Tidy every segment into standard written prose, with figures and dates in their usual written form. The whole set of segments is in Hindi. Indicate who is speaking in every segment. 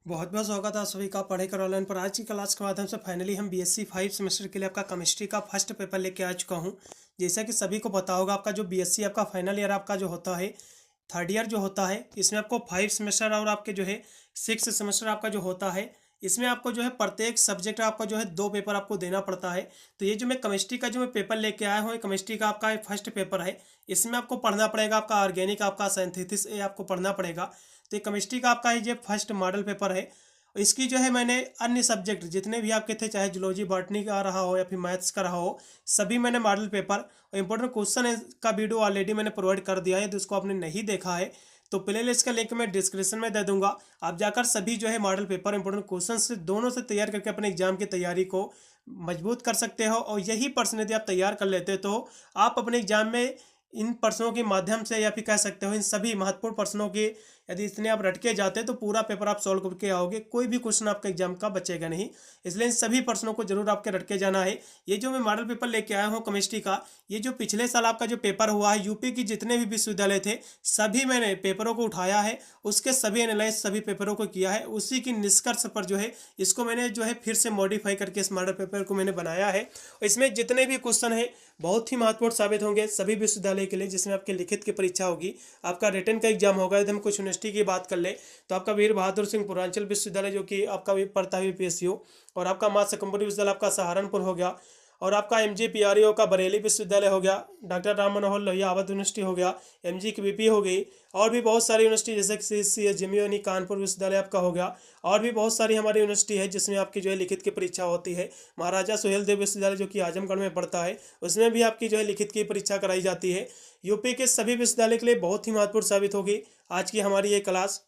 Speaker 1: बहुत बहुत स्वागत है आप सभी का पढ़ेकर ऑनलाइन पर। आज की क्लास के माध्यम से फाइनली हम बीएससी 5 सेमेस्टर के लिए आपका केमिस्ट्री का फर्स्ट पेपर लेके आ चुका हूं। जैसा कि सभी को पता होगा, आपका जो बीएससी आपका फाइनल ईयर आपका जो होता है, थर्ड ईयर जो होता है, इसमें आपको 5 सेमेस्टर और आपके जो है 6 सेमेस्टर आपका जो होता है, इसमें आपको जो है प्रत्येक सब्जेक्ट आपका जो है 2 पेपर आपको देना पड़ता है। तो ये जो मैं केमिस्ट्री का जो मैं पेपर लेके आया हूँ, केमिस्ट्री का आपका फर्स्ट पेपर है। इसमें आपको पढ़ना पड़ेगा आपका ऑर्गेनिक, आपका सिंथेसिस, ये आपको पढ़ना पड़ेगा। तो ये केमिस्ट्री का आपका ये फर्स्ट मॉडल पेपर है। इसकी जो है मैंने अन्य सब्जेक्ट जितने भी आपके थे, चाहे जूलॉजी बॉटनी का रहा हो या फिर मैथ्स का रहा हो, सभी मैंने मॉडल पेपर और इंपॉर्टेंट क्वेश्चन का वीडियो ऑलरेडी मैंने प्रोवाइड कर दिया है। तो उसको आपने नहीं देखा है तो प्ले लिस्ट का लिंक मैं डिस्क्रिप्शन में दे दूंगा। आप जाकर सभी जो है मॉडल पेपर इंपॉर्टेंट क्वेश्चन से दोनों से तैयार करके अपने एग्जाम की तैयारी को मजबूत कर सकते हो। और यही प्रश्न यदि आप तैयार कर लेते तो आप अपने एग्जाम में इन प्रश्नों के माध्यम से, या फिर कह सकते हो इन सभी महत्वपूर्ण प्रश्नों के यदि इतने आप रट के जाते तो पूरा पेपर आप सॉल्व करके आओगे, कोई भी क्वेश्चन आपका एग्जाम का बचेगा नहीं। इसलिए इन सभी प्रश्नों को जरूर आपके रट के जाना है। ये जो मैं मॉडल पेपर लेके आया हूँ केमिस्ट्री का, ये जो पिछले साल आपका जो पेपर हुआ है, यूपी की जितने भी विश्वविद्यालय थे सभी मैंने पेपरों को उठाया है, उसके सभी एनालाइज सभी पेपरों को किया है। उसी की निष्कर्ष पर जो है इसको मैंने जो है फिर से मॉडिफाई करके इस मॉडल पेपर को मैंने बनाया है। इसमें जितने भी क्वेश्चन है बहुत ही महत्वपूर्ण साबित होंगे सभी विश्वविद्यालय के लिए, जिसमें आपकी लिखित की परीक्षा होगी, आपका रिटन का एग्जाम होगा। यदि हम कुछ यूनिवर्सिटी की बात कर ले तो आपका वीर बहादुर सिंह पूर्वांचल विश्वविद्यालय जो कि आपका भी पड़ता है पीएसयू, और आपका माँ सकम्बरी विश्वविद्यालय आपका सहारनपुर हो गया, और आपका एमजीपीआरईओ का बरेली विश्वविद्यालय हो गया, डॉक्टर राम मनोहर लोहिया अवध यूनिवर्सिटी हो गया, एमजी की बीपी हो गई, और भी बहुत सारी यूनिवर्सिटी जैसे कि सीएस जमीयनी कानपुर विश्वविद्यालय आपका हो गया, और भी बहुत सारी हमारी यूनिवर्सिटी है जिसमें आपकी जो है लिखित की परीक्षा होती है। महाराजा सुहेल देव विश्वविद्यालय जो कि आजमगढ़ में पड़ता है, उसमें भी आपकी जो है लिखित की परीक्षा कराई जाती है। यूपी के सभी विश्वविद्यालय के लिए बहुत ही महत्वपूर्ण साबित होगी आज की हमारी ये क्लास।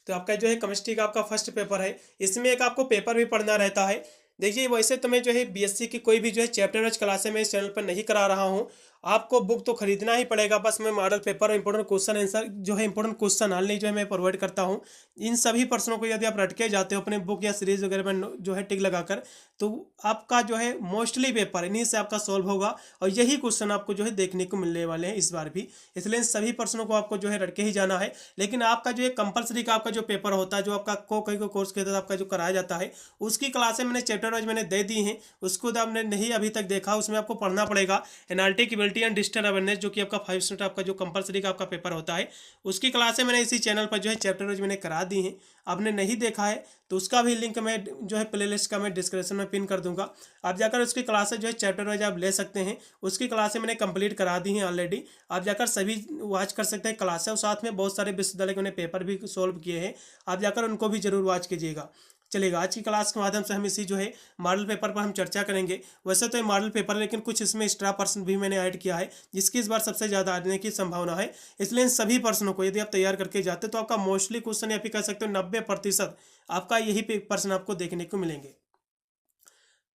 Speaker 1: तो आपका जो है केमिस्ट्री का आपका फर्स्ट पेपर है, इसमें एक आपको पेपर भी पढ़ना रहता है। देखिए, वैसे तो मैं जो है बीएससी की कोई भी जो है चैप्टर वाइज क्लासें मैं इस चैनल पर नहीं करा रहा हूँ। आपको बुक तो खरीदना ही पड़ेगा। बस मैं मॉडल पेपर और इंपॉर्टेंट क्वेश्चन आंसर जो है इंपॉर्टेंट क्वेश्चन ऑनली जो है मैं प्रोवाइड करता हूँ। इन सभी प्रश्नों को यदि आप रट के जाते हो अपने बुक या सीरीज वगैरह में जो है टिक लगाकर, तो आपका जो है मोस्टली पेपर इन्हीं से आपका सॉल्व होगा, और यही क्वेश्चन आपको जो है देखने को मिलने वाले हैं इस बार भी। इसलिए इन सभी प्रश्नों को आपको जो है रट के ही जाना है। लेकिन आपका जो है कंपलसरी का आपका जो पेपर होता है, जो आपका कई को कोर्स के तहत आपका जो कराया जाता है, उसकी क्लासें मैंने चैप्टर वाइज मैंने दे दी हैं। उसको यदि आपने नहीं अभी तक देखा, उसमें आपको पढ़ना पड़ेगा एनालिटिकबिलिटी एंड डिजिटल अवेयरनेस, जो कि आपका 5 स्टूडेंट आपका जो कंपलसरी का आपका पेपर होता है, उसकी क्लासें मैंने इसी चैनल पर जो है चैप्टर वाइज मैंने करा दी हैं। आपने नहीं देखा है तो उसका भी लिंक मैं जो है प्लेलिस्ट का मैं डिस्क्रिप्शन में पिन कर दूंगा। आप जाकर उसकी क्लासेस जो है चैप्टर वाइज आप ले सकते हैं। उसकी क्लासें मैंने कंप्लीट करा दी हैं ऑलरेडी, आप जाकर सभी वॉच कर सकते हैं क्लासें, और साथ में बहुत सारे विश्वविद्यालय के मैंने पेपर भी सोल्व किए हैं, आप जाकर उनको भी जरूर वॉच कीजिएगा। चलेगा, आज की क्लास के माध्यम से हम इसी जो है मॉडल पेपर पर हम चर्चा करेंगे। वैसे तो ये मॉडल पेपर है, लेकिन कुछ इसमें एक्स्ट्रा पर्सन भी मैंने ऐड किया है जिसकी इस बार सबसे ज़्यादा आने की संभावना है। इसलिए इन सभी प्रश्नों को यदि आप तैयार करके जाते तो आपका मोस्टली क्वेश्चन या फिर कह सकते हो 90% आपका यही प्रश्न आपको देखने को मिलेंगे।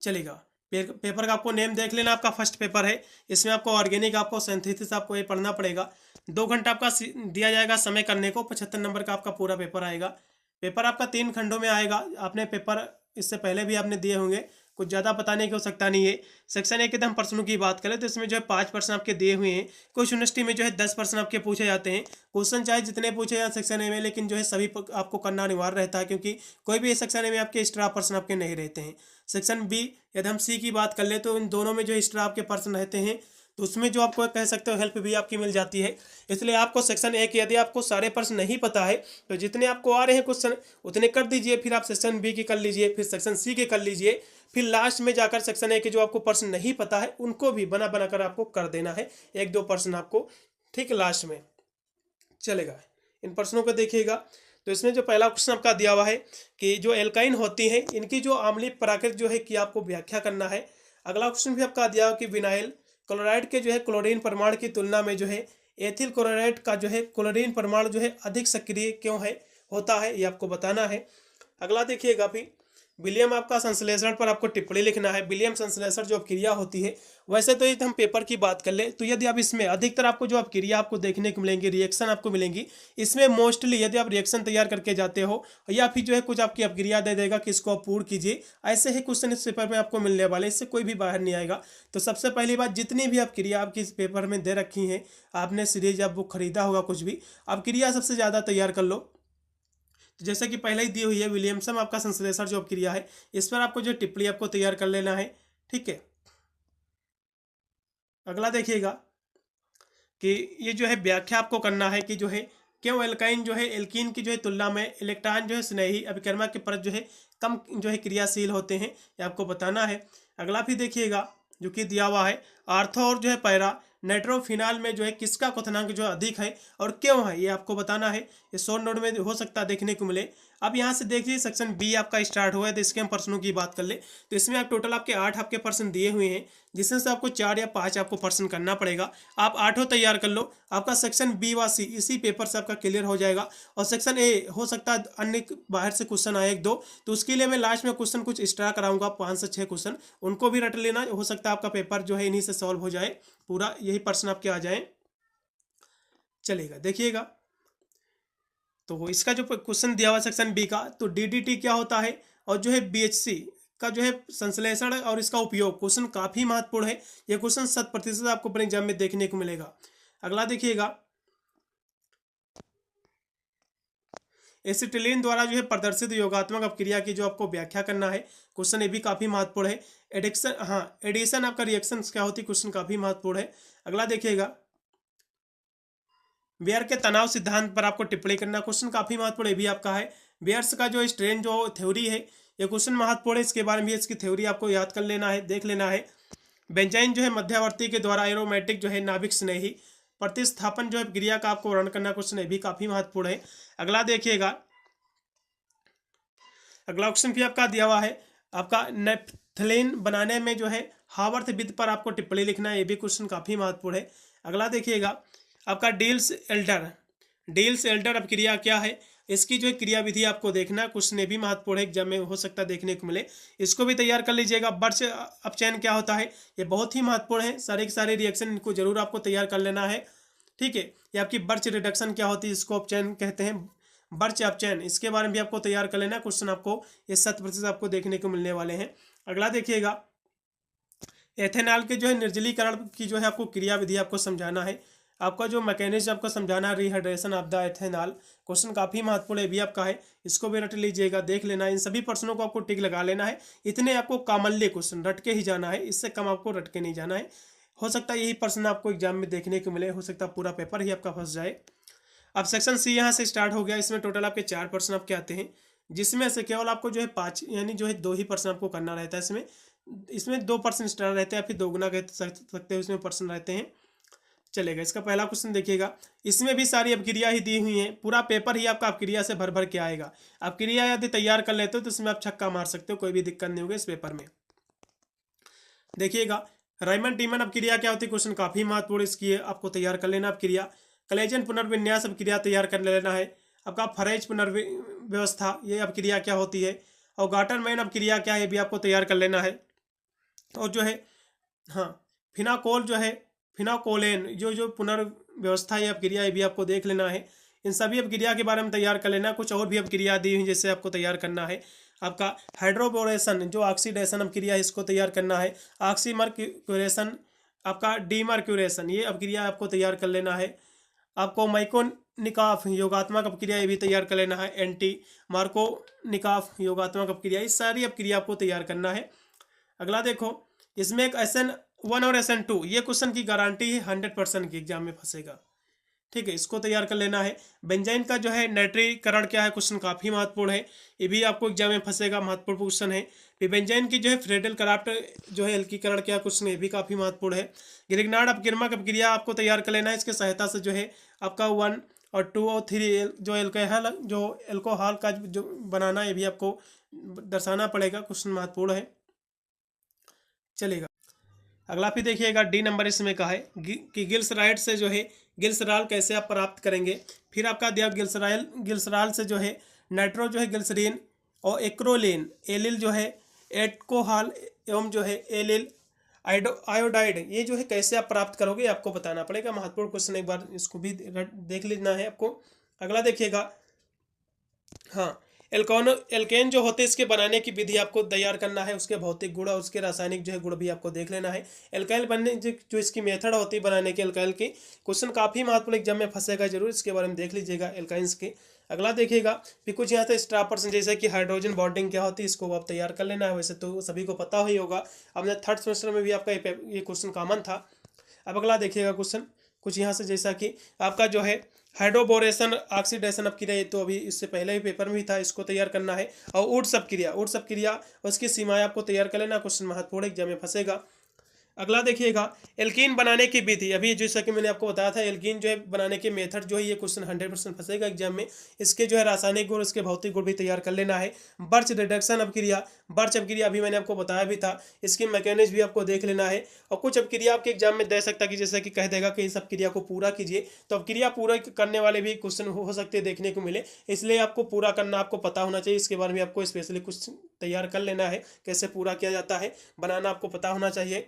Speaker 1: चलेगा, पेपर का आपको नेम देख लेना। आपका फर्स्ट पेपर है, इसमें आपको ऑर्गेनिक, आपको सिंथेसिस आपको ये पढ़ना पड़ेगा। 2 घंटा आपका दिया जाएगा समय करने को। 75 नंबर का आपका पूरा पेपर आएगा। पेपर आपका 3 खंडों में आएगा। आपने पेपर इससे पहले भी आपने दिए होंगे, कुछ ज़्यादा बताने की आवश्यकता नहीं है। सेक्शन ए के हम प्रश्नों की बात करें तो इसमें जो है 5 प्रश्न आपके दिए हुए हैं। कुछ यूनिवर्सिटी में जो है 10 प्रश्न आपके पूछे जाते हैं। क्वेश्चन चाहे जितने पूछे जाए सेक्शन ए में, लेकिन जो है सभी आपको करना अनिवार्य रहता है, क्योंकि कोई भी सेक्शन ए में आपके एक्स्ट्रा प्रश्न आपके नहीं रहते हैं। सेक्शन बी, यदि हम सी की बात कर ले तो इन दोनों में जो एक्स्ट्रा आपके प्रश्न रहते हैं, तो उसमें जो आपको कह सकते हो हेल्प भी आपकी मिल जाती है। इसलिए आपको सेक्शन ए के यदि आपको सारे प्रश्न नहीं पता है तो जितने आपको आ रहे हैं क्वेश्चन उतने कर दीजिए, फिर आप सेक्शन बी के कर लीजिए, फिर सेक्शन सी के कर लीजिए, फिर लास्ट में जाकर सेक्शन ए के जो आपको प्रश्न नहीं पता है उनको भी बना बना कर आपको कर देना है, 1-2 प्रश्न आपको, ठीक लास्ट में। चलेगा, इन प्रश्नों को देखिएगा। तो इसमें जो पहला क्वेश्चन आपका दिया हुआ है कि जो एल्काइन होती हैं इनकी जो आम्लीय प्रकृति जो है कि आपको व्याख्या करना है। अगला क्वेश्चन भी आपका दिया हुआ कि विनाइल क्लोराइड के जो है क्लोरीन परमाणु की तुलना में जो है एथिल क्लोराइड का जो है क्लोरीन परमाणु जो है अधिक सक्रिय क्यों है होता है, ये आपको बताना है। अगला देखिएगा, फिर विलियम आपका संश्लेषण पर आपको टिप्पणी लिखना है। विलियम संश्लेषण जो क्रिया होती है, वैसे तो यदि हम पेपर की बात कर ले तो यदि आप इसमें अधिकतर आपको जो आप क्रिया आपको देखने को मिलेंगी, रिएक्शन आपको मिलेंगी, इसमें मोस्टली यदि आप रिएक्शन तैयार करके जाते हो या फिर जो है कुछ आपकी अपक्रिया दे देगा कि इसको आप पूर्ण कीजिए, ऐसे ही क्वेश्चन इस पेपर में आपको मिलने वाले, इससे कोई भी बाहर नहीं आएगा। तो सबसे पहली बात, जितनी भी आप क्रिया आपकी इस पेपर में दे रखी हैं, आपने सीरीज या बुक खरीदा होगा कुछ भी, आप क्रिया सबसे ज़्यादा तैयार कर लो। तो जैसे कि पहले ही दी हुई है, विलियमसन आपका संश्लेषण जो क्रिया है, इस पर आपको जो टिप्पणी आपको तैयार कर लेना है। ठीक है, अगला देखिएगा कि ये जो है व्याख्या आपको करना है कि जो है क्यों एल्काइन जो है एल्कीन की जो है तुलना में इलेक्ट्रॉन जो है स्नेही अभिकर्मक के परत जो है कम जो है क्रियाशील होते हैं, ये आपको बताना है। अगला भी देखिएगा जो कि दिया हुआ है, आर्थो और जो है पैरा नाइट्रोफिनाल में जो है किसका क्वथनांक जो अधिक है और क्यों है, ये आपको बताना है। ये शॉर्ट नोट में हो सकता है देखने को मिले। अब यहाँ से देखिए सेक्शन बी आपका स्टार्ट हुआ है, तो इसके हम प्रश्नों की बात कर ले तो इसमें आप टोटल आपके 8 आपके प्रश्न दिए हुए हैं, जिसमें से आपको 4 या 5 आपको प्रश्न करना पड़ेगा। आप 8 तैयार कर लो, आपका सेक्शन बी व सी इसी पेपर से आपका क्लियर हो जाएगा। और सेक्शन ए हो सकता है अन्य बाहर से क्वेश्चन आए 1-2, तो उसके लिए मैं लास्ट में क्वेश्चन कुछ एक्स्ट्रा कराऊंगा, 5 से 6 क्वेश्चन, उनको भी रट लेना। हो सकता है आपका पेपर जो है इन्हीं से सॉल्व हो जाए, पूरा यही प्रश्न आपके आ जाए, चलेगा। देखिएगा तो इसका जो क्वेश्चन दिया हुआ सेक्शन बी का, तो डीडीटी क्या होता है और जो है बीएचसी का जो है संश्लेषण और इसका उपयोग, क्वेश्चन काफी महत्वपूर्ण है। यह क्वेश्चन 100% आपको अपने एग्जाम में देखने को मिलेगा। अगला देखिएगा, एसिटिलीन द्वारा जो है प्रदर्शित योगात्मक अपक्रिया की जो आपको व्याख्या करना है, क्वेश्चन ये भी काफी महत्वपूर्ण है। एडिक्शन, हाँ एडिशन आपका रिएक्शन क्या होती है, क्वेश्चन काफी महत्वपूर्ण है। अगला देखिएगा, बेयर के तनाव सिद्धांत पर आपको टिप्पणी करना, क्वेश्चन काफी महत्वपूर्ण भी आपका है। बेयर्स का जो स्ट्रेन जो थ्योरी है, ये क्वेश्चन महत्वपूर्ण है, इसके बारे में इसकी थ्योरी आपको याद कर लेना है, देख लेना है। बेंजाइन जो है मध्यवर्ती के द्वारा एरोमेटिक जो है नाभिक स्नेही प्रतिस्थापन जो है क्रिया का आपको वर्णन करना, क्वेश्चन भी काफी महत्वपूर्ण है। अगला देखिएगा, अगला क्वेश्चन भी आपका दिया हुआ है, आपका नेफ्थलीन बनाने में जो है हावर्थ विधि पर आपको टिप्पणी लिखना है, ये भी क्वेश्चन काफी महत्वपूर्ण है। अगला देखिएगा, आपका डील्स एल्डर अपक्रिया क्या है, इसकी जो क्रिया विधि आपको देखना, क्वेश्चन भी महत्वपूर्ण है, एग्जाम में हो सकता है देखने को मिले, इसको भी तैयार कर लीजिएगा। बर्च अपचयन क्या होता है, ये बहुत ही महत्वपूर्ण है, सारे के सारे रिएक्शन इनको जरूर आपको तैयार कर लेना है। ठीक है, ये आपकी बर्च रिडक्शन क्या होती है, इसको अपचयन कहते हैं, बर्च अपचयन, इसके बारे में भी आपको तैयार कर लेना, क्वेश्चन आपको ये 100% आपको देखने को मिलने वाले हैं। अगला देखिएगा, एथेनॉल के जो है निर्जलीकरण की जो है आपको क्रिया विधि आपको समझाना है, आपका जो मैकेनिज्म आपको समझाना है, rehydration of the ethanol, question काफी महत्वपूर्ण है भी आपका है, इसको भी रट लीजिएगा, देख लेना। इन सभी प्रश्नों को आपको टिक लगा लेना है, इतने आपको कॉमनली क्वेश्चन रट के ही जाना है, इससे कम आपको रट के नहीं जाना है। हो सकता है यही प्रश्न आपको एग्जाम में देखने को मिले, हो सकता है पूरा पेपर ही आपका फंस जाए। अब सेक्शन सी यहाँ से स्टार्ट हो गया, इसमें टोटल आपके 4 प्रश्न आपके आते हैं, जिसमें से केवल आपको जो है 5 यानी जो है 2 ही प्रश्न आपको करना रहता है। इसमें 2 प्रश्न एक्स्ट्रा रहते हैं, फिर दोगुना कह सकते हैं, उसमें प्रश्न रहते हैं, चलेगा। इसका पहला क्वेश्चन देखिएगा, इसमें भी सारी अपक्रिया ही दी हुई है, पूरा पेपर ही आपका अपक्रिया से भर भर के आएगा। अपक्रिया यदि तैयार कर लेते हो तो इसमें आप छक्का मार सकते हो, कोई भी दिक्कत नहीं होगी इस पेपर में। देखिएगा, रायमंड टीमन अपक्रिया क्या होती है, क्वेश्चन काफी महत्वपूर्ण, इसकी आपको तैयार कर लेना अपक्रिया। कलेजन पुनर्विन्यास अपक्रिया तैयार कर लेना है। आपका फरेज पुनर्व्यवस्था, ये अपक्रिया क्या होती है, और गाटरमैन अपक्रिया क्या है, भी आपको तैयार कर लेना है। और जो है हाँ फिनाकोल जो है फिनाकोलेन जो पुनर्व्यवस्था या अपक्रिया, ये भी आपको देख लेना है। इन सभी अपक्रिया के बारे में तैयार कर लेना। कुछ और भी अपक्रिया दी हुई जैसे आपको तैयार करना है, आपका हाइड्रोबोरेशन जो ऑक्सीडेशन अपक्रिया है, इसको तैयार करना है। ऑक्सीमर्क्यूरेशन, आपका डीमर्क्यूरेशन, ये अपक्रिया आपको तैयार कर लेना है। आपको माइकोनिकाफ योगात्मक अपक्रिया, ये भी तैयार कर लेना है। एंटी मार्कोनिकाफ योगात्मक अपक्रिया, इस सारी अपक्रिया आपको तैयार करना है। अगला देखो, इसमें एक SN1 और SN2, ये क्वेश्चन की गारंटी है 100% की एग्जाम में फंसेगा। ठीक है, इसको तैयार कर लेना है। बेंजाइन का जो है नाइट्रीकरण क्या है, क्वेश्चन काफी महत्वपूर्ण है, ये भी आपको एग्जाम में फंसेगा, महत्वपूर्ण क्वेश्चन है। फिर बेंजाइन की जो है फ्रेडल क्राफ्ट जो है एल्कीकरण क्या क्वेश्चन, ये भी काफी महत्वपूर्ण है। ग्रिग्नार्ड अपकिर्मक अपक्रिया आपको तैयार कर लेना है, इसके सहायता से जो है आपका 1 और 2 और 3 जो एल्कोहल का जो बनाना, ये भी आपको दर्शाना पड़ेगा, क्वेश्चन महत्वपूर्ण है, चलेगा। अगला फिर देखिएगा, डी नंबर इसमें का है कि गिल्सराइड से जो है गिल्सराल कैसे आप प्राप्त करेंगे। फिर आपका दिया गिल्सराल से जो है नाइट्रो जो है गिल्सरीन और एक्रोलीन एलिल जो है एल्कोहल एवं जो है एलिल आयोडाइड, ये जो है कैसे आप प्राप्त करोगे आपको बताना पड़ेगा, महत्वपूर्ण क्वेश्चन, एक बार इसको भी देख लेना है आपको। अगला देखिएगा, हाँ एल्केन जो होते हैं, इसके बनाने की विधि आपको तैयार करना है, उसके भौतिक गुण और उसके रासायनिक जो है गुण भी आपको देख लेना है। एल्काइल बनने जो इसकी मेथड होती है बनाने के एल्काइल की, क्वेश्चन काफी महत्वपूर्ण एग्जाम में फंसेगा जरूर, इसके बारे में देख लीजिएगा एल्काइंस के। अगला देखिएगा फिर कुछ यहाँ से स्टार पर्सन, जैसे कि हाइड्रोजन बॉन्डिंग क्या होती है, इसको आप तैयार कर लेना है। वैसे तो सभी को पता ही होगा, अपने थर्ड सेमेस्टर में भी आपका ये क्वेश्चन कॉमन था। अब अगला देखिएगा क्वेश्चन कुछ यहाँ से, जैसा कि आपका जो है हाइड्रोबोरेशन ऑक्सीडेशन अपक्रिया, ये तो अभी इससे पहले ही पेपर में भी था, इसको तैयार करना है। और ऊर्ध्व अपक्रिया उसकी सीमाएं आपको तैयार कर लेना, क्वेश्चन महत्वपूर्ण एग्जाम में फंसेगा। अगला देखिएगा एल्कीन बनाने की विधि, अभी जैसा कि मैंने आपको बताया था एल्कीन जो है बनाने के मेथड जो है, ये क्वेश्चन 100% फंसेगा एग्जाम में। इसके जो है रासायनिक गुण, इसके भौतिक गुण भी तैयार कर लेना है। बर्च रिडक्शन अपक्रिया, बर्च अपक्रिया अभी मैंने आपको बताया भी था, इसकी मैकेनिज्म भी आपको देख लेना है। और कुछ अपक्रिया आपके एग्जाम में दे सकता है कि जैसे कि कह देगा कि इस अपक्रिया को पूरा कीजिए, तो अपक्रिया पूरा करने वाले भी क्वेश्चन हो सकते हैं देखने को मिले, इसलिए आपको पूरा करना आपको पता होना चाहिए। इसके बारे में आपको स्पेशली कुछ तैयार कर लेना है, कैसे पूरा किया जाता है बनाना आपको पता होना चाहिए।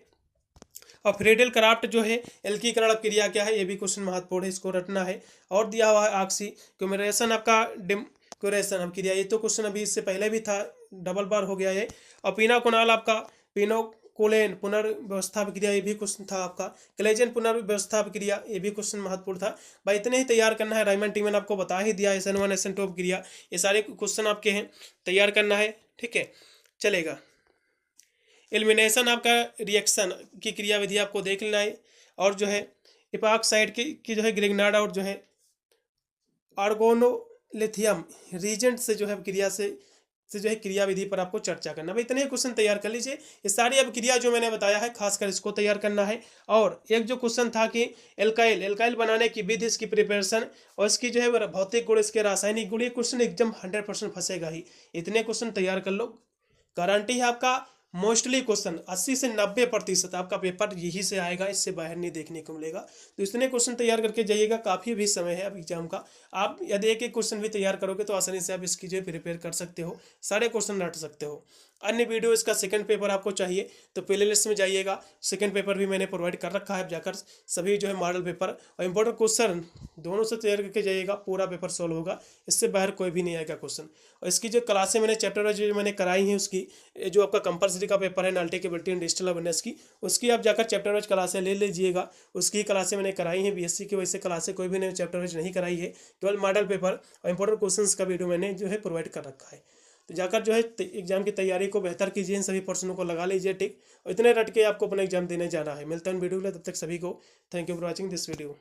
Speaker 1: और फ्रीडेल क्राफ्ट जो है एल्कीकरण अपक्रिया क्या है, ये भी क्वेश्चन महत्वपूर्ण है, इसको रटना है। और दिया हुआ है ऑक्सी क्यूमरेशन आपका डिमक्यूरेशन अपक्रिया, ये तो क्वेश्चन अभी इससे पहले भी था, डबल बार हो गया है। और पीनाकोनाल आपका पिनोकोलेन पुनर्व्यवस्था अपक्रिया, ये भी क्वेश्चन था आपका। क्लेजन पुनर्व्यवस्था अपक्रिया, ये भी क्वेश्चन महत्वपूर्ण था भाई। इतने ही तैयार करना है, राइमन टीमन आपको बता ही दिया, SN1 SN2 अपक्रिया, ये सारे क्वेश्चन आपके हैं, तैयार करना है, ठीक है चलेगा। एलिमिनेशन आपका रिएक्शन की क्रियाविधि आपको देख लेना है। और जो है इपॉक्साइड की जो है ग्रिग्नार्ड और जो है आर्गोनोलिथियम रीजेंट से जो है क्रिया से जो है क्रियाविधि पर आपको चर्चा करना। भाई इतने क्वेश्चन तैयार कर लीजिए, ये सारी अब क्रिया जो मैंने बताया है खासकर इसको तैयार करना है। और एक जो क्वेश्चन था कि एल्काइल बनाने की विधि, इसकी प्रिपरेशन और इसकी जो है भौतिक गुण, इसके रासायनिक गुण, ये क्वेश्चन एकदम 100% फंसेगा ही। इतने क्वेश्चन तैयार कर लो, गारंटी है आपका मोस्टली क्वेश्चन 80 से 90% आपका पेपर यही से आएगा, इससे बाहर नहीं देखने को मिलेगा। तो इतने क्वेश्चन तैयार करके जाइएगा, काफ़ी भी समय है अब एग्जाम का। आप यदि एक क्वेश्चन भी तैयार करोगे तो आसानी से आप इसकी जो प्रिपेयर कर सकते हो, सारे क्वेश्चन रट सकते हो। अन्य वीडियो इसका सेकंड पेपर आपको चाहिए तो प्ले लिस्ट में जाइएगा, सेकंड पेपर भी मैंने प्रोवाइड कर रखा है, जाकर सभी जो है मॉडल पेपर और इंपॉर्टेंट क्वेश्चन दोनों से तैयार करके जाइएगा, पूरा पेपर सॉल्व होगा, इससे बाहर कोई भी नहीं आएगा क्वेश्चन। और इसकी जो क्लासें मैंने चैप्टर वाइज जो मैंने कराई हैं, उसकी जो आपका कंपलसरी का पेपर है नाल्टिकेबिलिटी एंड डिजिटल अवेयरनेस की, उसकी आप जाकर चैप्टर वाइज क्लासें ले लीजिएगा। उसकी क्लासें मैंने कराई हैं, BSc की वैसे क्लासें कोई भी नहीं चैप्टर वाइज नहीं कराई है, केवल मॉडल पेपर और इंपॉर्टेंट क्वेश्चंस का वीडियो मैंने जो है प्रोवाइड कर रखा है। तो जाकर जो है एग्जाम की तैयारी को बेहतर कीजिए, इन सभी पर्सनों को लगा लीजिए टिक, और इतने रट के आपको अपना एग्जाम देने जाना है। मिलता है वीडियो में, तब तक सभी को thank you for watching this video.